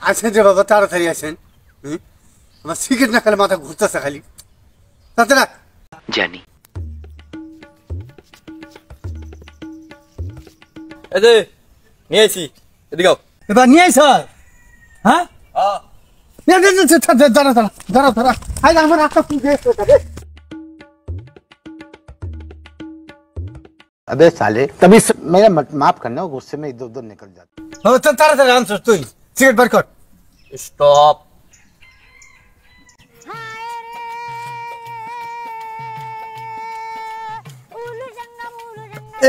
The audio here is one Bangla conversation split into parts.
আসেন রে বাবা, তাড়াতাড়ি আসেন। আমার সিগারেট না খেলে মাথা ঘুরতেছে খালি। তাতে না জানি। এই যে নিয়ে আসি, এদিকে আও। এবার নিয়ে আইস। হ্যাঁ দাঁড়া দাঁড়া দাঁড়া দাঁড়া। আজ আমার একটা अबे साले तभी मेरा माफ करना, गुस्से में इधर उधर निकल जाता। তাড়াতাড়ি আনছিস তুই, সিগারেট বার কর। স্টপ।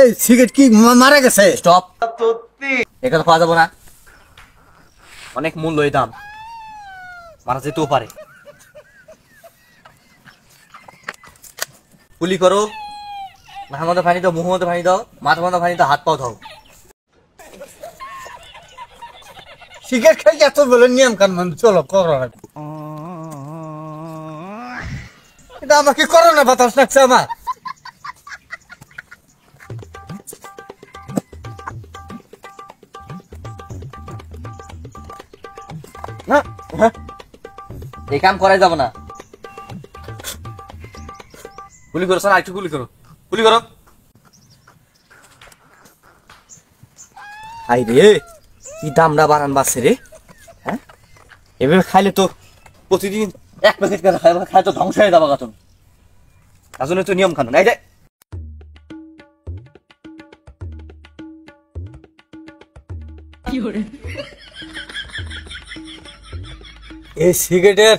এই সিগারেট কি মারা গেছে? স্টপ। এটা তো পাওয়া যাবো না, অনেক মূল্য এই দাম, মারা যেতেও পারে। গুলি করো, মাথার মধ্যে পানি দাও, মুখের মধ্যে পানি দাও, মাথার মধ্যে পানি দাও, হাত পাও দাও। সিগারেট খাই এত বলে নিয়ম কানুন, চলো করো। এটা আমাকে করোনা বাতাস লাগছে আমার। এই কাম করাই যাব না। গুলি করো স্যার, আরেকটু গুলি করো, গুলি করো। হাই রে, কি দামটা বাড়ান বাড়ছে রে। হ্যাঁ, এভাবে খাইলে তো প্রতিদিন এক প্যাকেট করে খাই তো ধ্বংস হয়ে যাবো গাছন। তার জন্য তো নিয়ম কানুন। এই যে এই সিগারেটের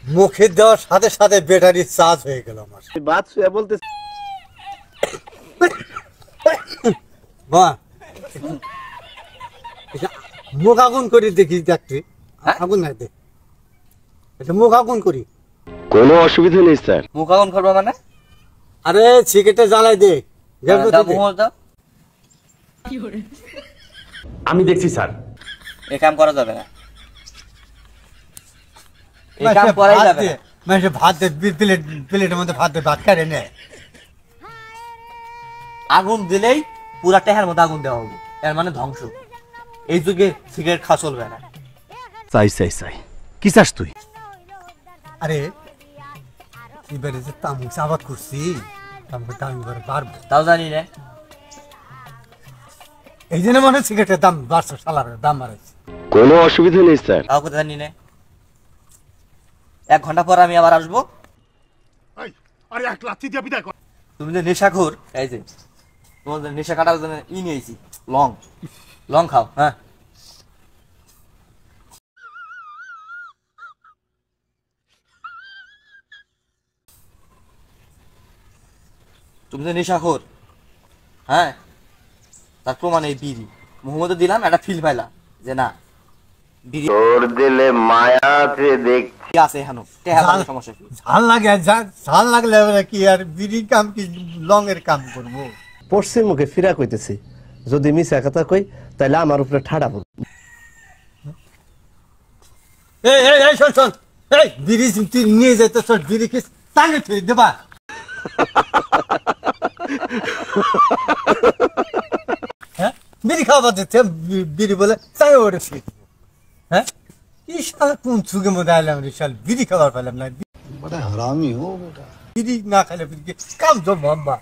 মুখে দেওয়ার সাথে সাথে ব্যাটারি চার্জ হয়ে গেল আমার। बात सुया बोलते বাহ, মুখ আগুন করি দেখি, দেখতে আগুন নাই দেখ, এটা মুখ আগুন করি। কোনো অসুবিধা নেই স্যার। মুখ আগুন করবো মানে? আরে সিগারেটে জ্বালাই দে। আমি দেখছি স্যার। এই কাম করা যাবে না, এই কাম করাই যাবে না। মানে ভাত দে, প্লেটের মধ্যে ভাত দে, ভাত খারে নেয়। আগুন দিলেই পুরা টেহার মধ্যে আগুন দেওয়া হবে, এর মানে ধ্বংস। এই যুগে সিগারেট খাওয়া চলবে না। চাই চাই চাই, কি চাস তুই? আরে এবারে যে তামুক আবাদ করছি, তামুক দাম এবারে বাড়বো। তাও জানি না, এই জন্য মনে হয় সিগারেটের দাম বাড়ছে, সালার দাম বাড়াচ্ছে। কোনো অসুবিধা নেই স্যার। তাও কথা জানি না। 1 ঘন্টা পর আমি আবার আসবো। তুমি যে নেশাখোর, এই যে তোমাদের নেশা কাটার জন্য নিয়েছি লং, লং খাও। হ্যাঁ, তুমি যে নেশাখোর, হ্যাঁ, তার প্রমাণ এই বিড়ি। মুহম্মদে দিলাম, একটা ফিল পাইলাম যে না বিড়ি তোর দিলে মায়াতে দেখছি আছে এখানে। সমস্যা কি? ঝাল লাগে, ঝাল লাগলে কি আর বিড়ি কাম কি লং এর কাম করবো? পশ্চিম মুখে ফিরা কইতেছি, যদি মিছা কথা কই তাহলে আমার উপরে ঠাড়া পড়বে। এই শোন শোন, এই বিড়ি তুই নিয়ে যেতে, শোন বিড়ি কি টাঙে তুই দেবা? হ্যাঁ, বিড়ি খাওয়া দিতে বিড়ি বলে চাই ওরে ফিট। হ্যাঁ, কি সাল কোন যুগের মধ্যে আইলাম রে, শাল বিড়ি খাবার পেলাম না। বড় হারামি হো বেটা। বিড়ি না খাইলে কাম জম বাম্বা।